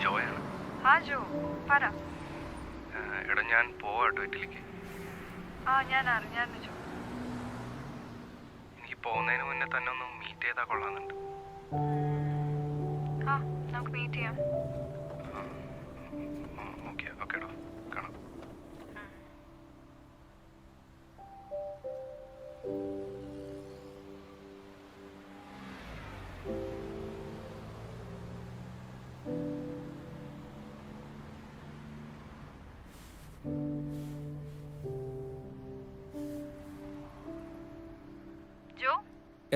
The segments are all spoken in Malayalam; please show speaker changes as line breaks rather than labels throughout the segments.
ജോയാണ്. എടാ ഞാൻ പോവാട്ടോ വീട്ടിലേക്ക്. എനിക്ക് പോകുന്നതിന് മുന്നേ തന്നെ ഒന്ന് മീറ്റ് ചെയ്താൽ കൊള്ളാന്നുണ്ട്.
നമുക്ക് മീറ്റ് ചെയ്യാം.
ഓക്കേടോ, കാണാം.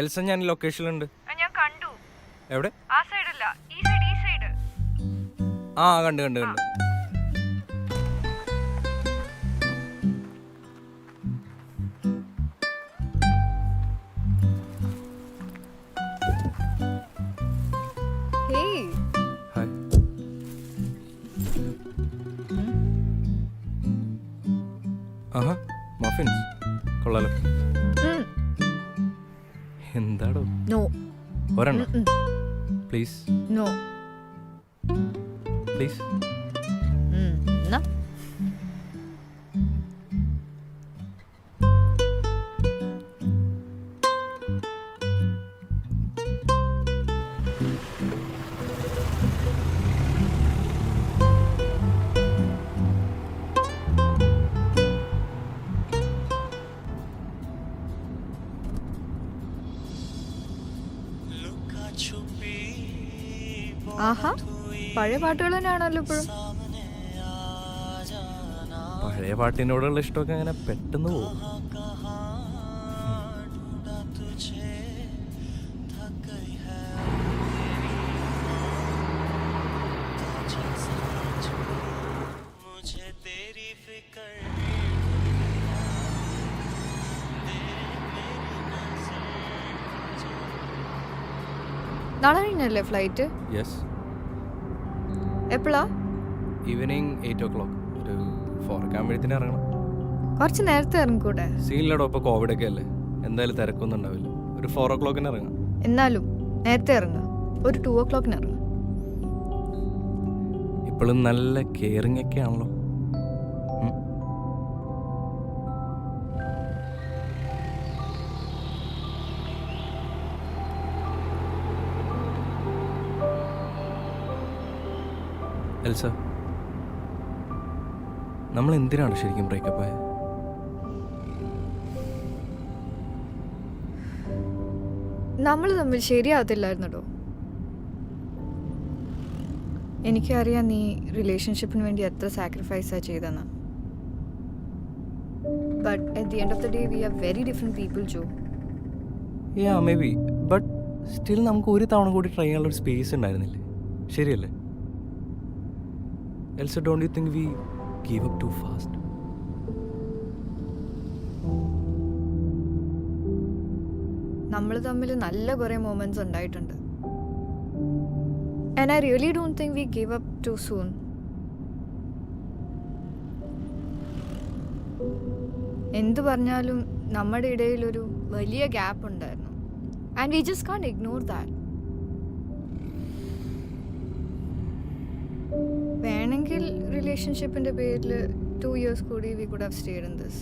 എൽസ, ഞാൻ ലൊക്കേഷനിലുണ്ട്.
ഞാൻ കണ്ടു.
എവിടെ?
ആ സൈഡല്ല, ഈ സൈഡ്.
ആ, കണ്ടു.
ഹേയ്.
ഹായ്. ആഹാ, മഫിൻസ് കൊള്ളാലോ. എന്താടോ?
നോ.
ഒരെണ്ണം പ്ലീസ്.
നോ.
പ്ലീസ്.
എന്നാ ആഹാ, പഴയ പാട്ടുകൾ തന്നെയാണല്ലോ ഇപ്പോഴും.
പഴയ പാട്ടിനോടുള്ള ഇഷ്ടമൊക്കെ അങ്ങനെ പെട്ടെന്ന് പോകും.
നാളെ കഴിഞ്ഞല്ലേ ഫ്ലൈറ്റ്?
യെസ്.
എപ്പോഴാ?
Evening 8 o'clock. ഒരു 4 ആകുമ്പോഴത്തേന് ഇറങ്ങണം.
കുറച്ച് നേരത്തെ ഇറങ്ങിക്കൂടെ?
സീനിലടോ, ഇപ്പോൾ കോവിഡ് ഒക്കെ അല്ലേ, എന്തായാലും തിരക്കൊന്നും ഉണ്ടാവില്ല. ഒരു 4 o'clock ഇറങ്ങാം.
എന്നാലും നേരത്തെ ഇറങ്ങുക, ഒരു 2 o'clock ഇറങ്ങുക.
ഇപ്പോഴും നല്ല കെയറിങ് ഒക്കെ ആണല്ലോ. എൽസ, നമ്മൾ എന്തിനാണ് ശരിക്കും ബ്രേക്കപ്പ് ആയത്?
നമ്മൾ തമ്മിൽ ശരിയാവത്തില്ലായിരുന്നോ? എനിക്കറിയാം നീ റിലേഷൻഷിപ്പിന് വേണ്ടി എത്ര സാക്രിഫൈസാണ് ചെയ്തെന്ന്. But at the end of the day we are very different people, Joe.
Yeah, maybe. But still നമുക്ക് ഒരു തവണ കൂടി ട്രൈ ചെയ്യാനുള്ളൊരു സ്പേസ് ഉണ്ടായിരുന്നില്ലേ? ശരിയല്ലേ? Elsa, don't you think we gave up too fast?
നമ്മൾ തമ്മിൽ നല്ല കുറേ മൊമെന്റ്സ് ഉണ്ടായിട്ടുണ്ട്. And I really don't think we gave up too soon. എന്തു പറഞ്ഞാലും നമ്മുടെ ഇടയിൽ ഒരു വലിയ ഗ്യാപ്പ് ഉണ്ടായിരുന്നു. And we just can't ignore that. വേണമെങ്കിൽ റിലേഷൻഷിപ്പിൻ്റെ പേരിൽ 2 years കൂടി we could have stayed in this.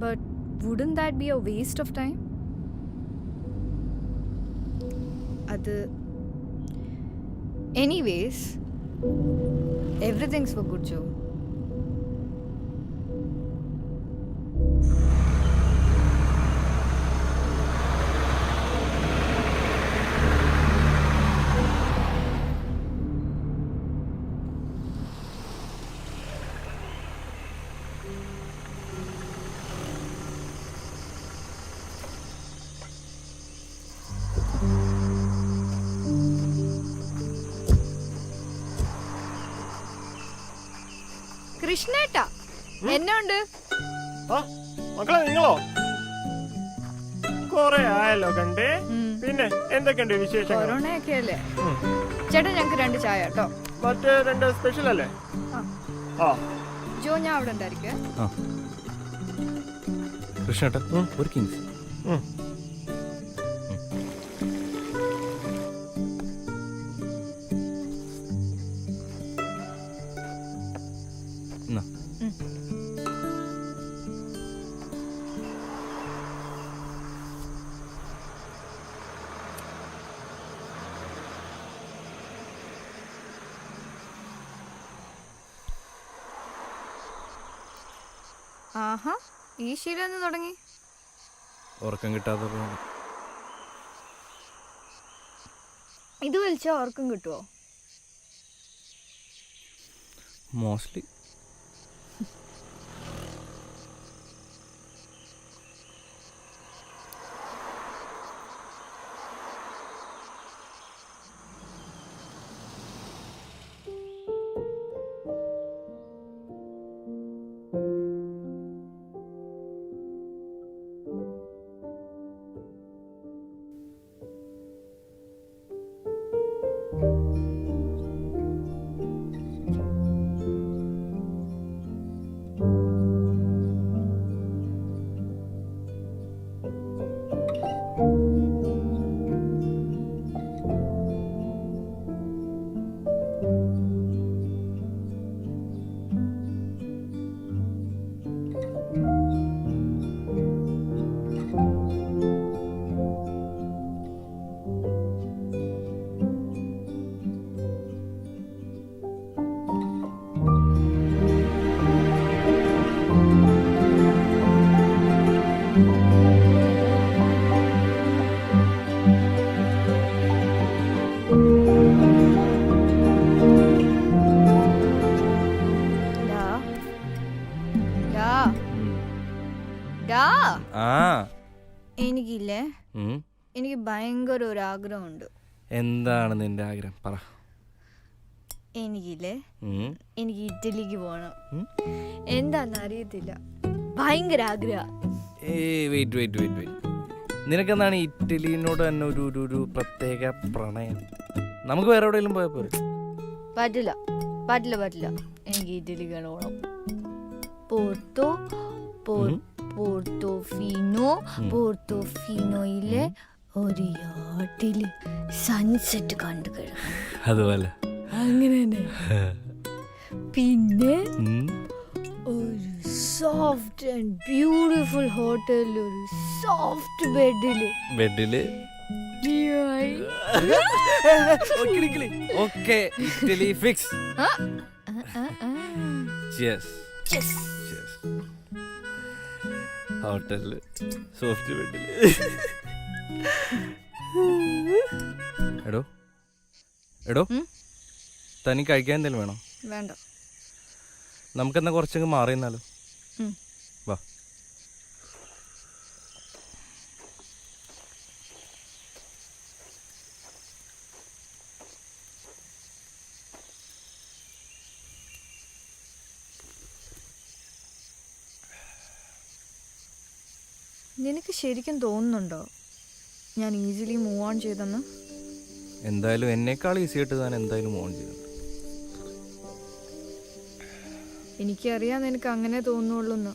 But wouldn't that be a waste of time? അത് anyways, everything's for good, Jo. കൃഷ്ണേട്ടാ, എന്നുണ്ട്?
മക്കളെ, നിങ്ങളോ? കൊറേ ആയല്ലോ കണ്ടേ. പിന്നെ എന്തൊക്കെയുണ്ട് വിശേഷം?
കൊറോണയൊക്കെ അല്ലേ ചേട്ടാ? ഞങ്ങക്ക് 2 ചായ കേട്ടോ.
മറ്റേ 2 സ്പെഷ്യൽ അല്ലേ?
ജോ, ഞാൻ അവിടെ ഉണ്ടായിരിക്കേ.
കൃഷ്ണേട്ടാ, ഒരു കിങ്സ്.
ആഹാ ഈ ശീലം എന്ന് തുടങ്ങി?
ഉറക്കം കിട്ടാത്തപ്പോൾ
ഇത് വലിച്ചാൽ ഓർക്കും കിട്ടുമോ?
മോസ്റ്റ്ലി.
എനിക്കില്ലേ, എനിക്ക് ഭയങ്കര ഒരു ആഗ്രഹമുണ്ട്.
എന്താണ് നിന്റെ ആഗ്രഹം? പറ.
എനിക്കില്ലേ, എനിക്ക് ഇറ്റലിക്ക് പോകണം. എന്താന്ന് അറിയത്തില്ല, ഭയങ്കര ആഗ്രഹം.
വെയിറ്റ്. നിനക്കെന്താണ് ഇറ്റലിനോട് തന്നെ ഒരു പ്രത്യേക പ്രണയം? നമുക്ക് വേറെ എവിടെയെങ്കിലും പോയാൽ പോരെ?
പറ്റില്ല, എനിക്ക് ഇറ്റലിക്കാണ് പോകണം. പോർത്തോഫീനോയിലെ ഒരു യാട്ടില് സൺസെറ്റ് കണ്ടു കഴിയണം.
അതുപോലെ
അങ്ങനെ തന്നെ. പിന്നെ ഒരു സോഫ്റ്റ് ആൻഡ് ബ്യൂട്ടിഫുൾ ഹോട്ടലിൽ ഒരു സോഫ്റ്റ് ബെഡില്
ഓക്കേ, ഇറ്റലി ഫിക്സ്. ഹോട്ടലില് സോഫ്റ്റ് ബെഡില്. എടോ തനിക്ക് കഴിക്കാൻ എന്തെങ്കിലും വേണോ?
വേണ്ട.
നമുക്കെന്നാ കുറച്ചങ്ങ് മാറി നിന്നാലോ? വാ.
നിനക്ക് ശരിക്കും തോന്നുന്നുണ്ടോ ഞാൻ ഈസിലി മൂവ് ഓൺ ചെയ്തെന്ന്?
എന്തായാലും എന്നേക്കാൾ ഈസി ആയിട്ട് താൻ എന്തായാലും മൂവ് ഓൺ ചെയ്തിട്ടുണ്ട്.
എനിക്കറിയാം നിനക്ക് അങ്ങനെ തോന്നുള്ളൂന്ന്.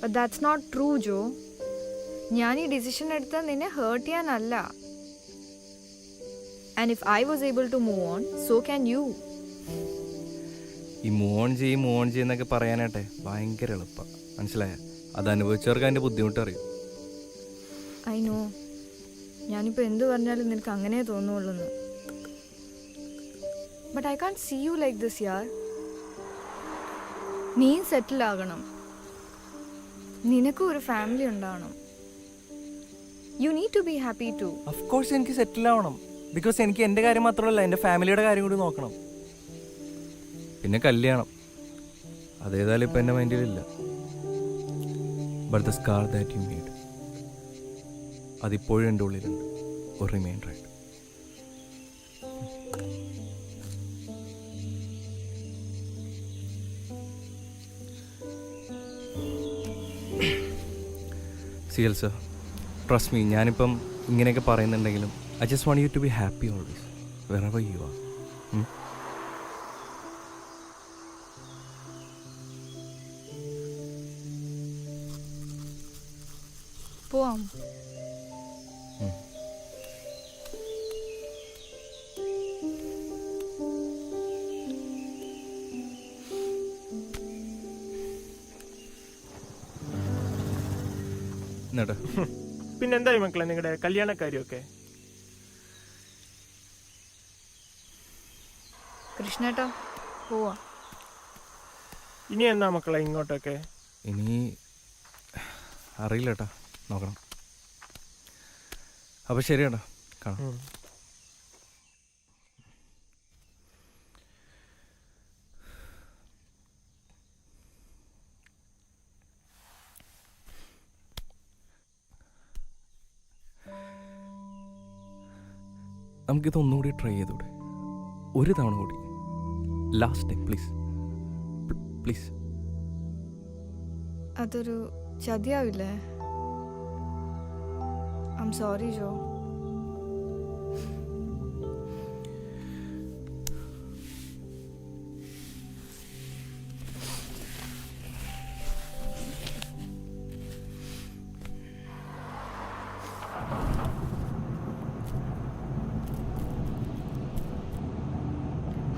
But that's not true Jo. ഞാൻ ഈ ഡിസിഷൻ എടുത്തത് നിന്നെ ഹേർട്ട് ചെയ്യാനല്ല. And if I was able to move on, so can you.
ഈ മൂവ് ഓൺ ചെയ്യുന്നൊക്കെ പറയാനാട്ടെ ഭയങ്കര എളുപ്പമാണ്, മനസ്സിലായ? അത് അനുഭവിച്ചവർക്ക് അതിൻ്റെ ബുദ്ധിമുട്ട് അറിയും.
I know. ഞാനിപ്പോൾ എന്ത് പറഞ്ഞാലും നിനക്ക് അങ്ങനെ തോന്നുള്ളൂന്ന്. But I can't see you like this യാർ. നീ സെറ്റിൽ ആകണം, നിനക്കും ഒരു ഫാമിലി ഉണ്ടാവണം. You need to be happy to.
Of course എനിക്ക് സെറ്റിൽ ആവണം. ബിക്കോസ് എനിക്ക് എൻ്റെ കാര്യം മാത്രമല്ല, എൻ്റെ ഫാമിലിയുടെ കാര്യം കൂടി നോക്കണം. പിന്നെ കല്യാണം, അതേതായാലും ഇപ്പം എൻ്റെ മൈൻഡിലില്ല. But the scar that you need, അതിപ്പോഴും എൻ്റെ ഉള്ളിലുണ്ട്, ഒരു റിമൈൻഡറായിട്ട്. സിയൽ സർ, ട്രസ്റ്റ് മീ, ഞാനിപ്പം ഇങ്ങനെയൊക്കെ പറയുന്നുണ്ടെങ്കിലും I just want you to be happy always wherever you are.
പോവാം.
പിന്നെന്തായി മക്കളെ നിങ്ങളുടെ കല്യാണക്കാര്യമൊക്കെ?
കൃഷ്ണേട്ടാ പോവാ.
ഇനി എന്നാ മക്കളെ ഇങ്ങോട്ടൊക്കെ?
ഇനി അറിയില്ല ഏട്ടാ, നോക്കണം. അപ്പോൾ ശരി ഏട്ടാ, കാണാം. നമുക്കിത് ഒന്നുകൂടി ട്രൈ ചെയ്തൂടെ? ഒരു തവണ കൂടി, ലാസ്റ്റ് ടൈം പ്ലീസ് പ്ലീസ്.
അതൊരു ചതിയാവില്ലേ? ഐ എം സോറി ജോ.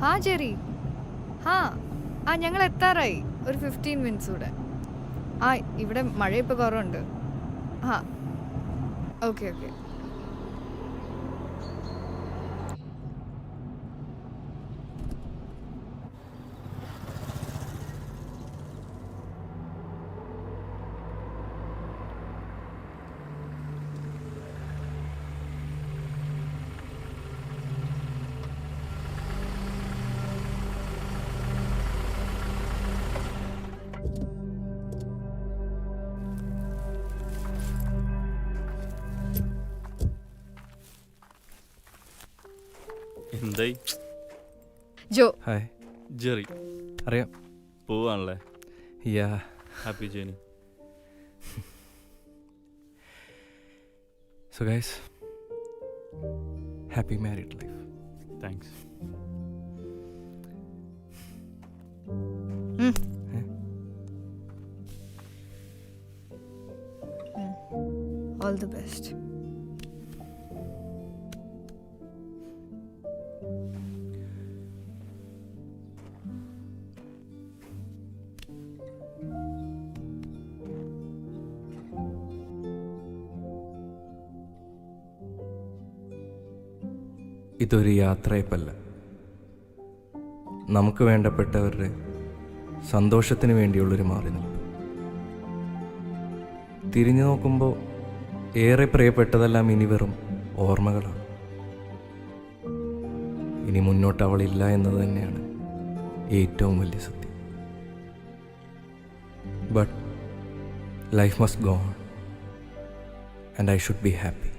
ഹാ ജെറി, ഞങ്ങൾ എത്താറായി. ഒരു 15 മിനിറ്റ്സ് കൂടെ. ഇവിടെ മഴ ഇപ്പോൾ കുറവുണ്ട്. ഓക്കെ.
എന്തായി
ജോ,
ഹായ്.
ജെറി?
അറിയാം.
പോവാണല്ലേ?
Yeah.
Happy journey.
So guys, happy married life.
Thanks.
All the best.
ഇതൊരു യാത്രയപ്പല്ല, നമുക്ക് വേണ്ടപ്പെട്ടവരുടെ സന്തോഷത്തിന് വേണ്ടിയുള്ളൊരു മാറി നിൽപ്പ്. തിരിഞ്ഞു നോക്കുമ്പോൾ ഏറെ പ്രിയപ്പെട്ടതെല്ലാം ഇനി വെറും ഓർമ്മകളാണ്. ഇനി മുന്നോട്ട് അവളില്ല എന്നത് തന്നെയാണ് ഏറ്റവും വലിയ സത്യം. But life must go on and I should be happy.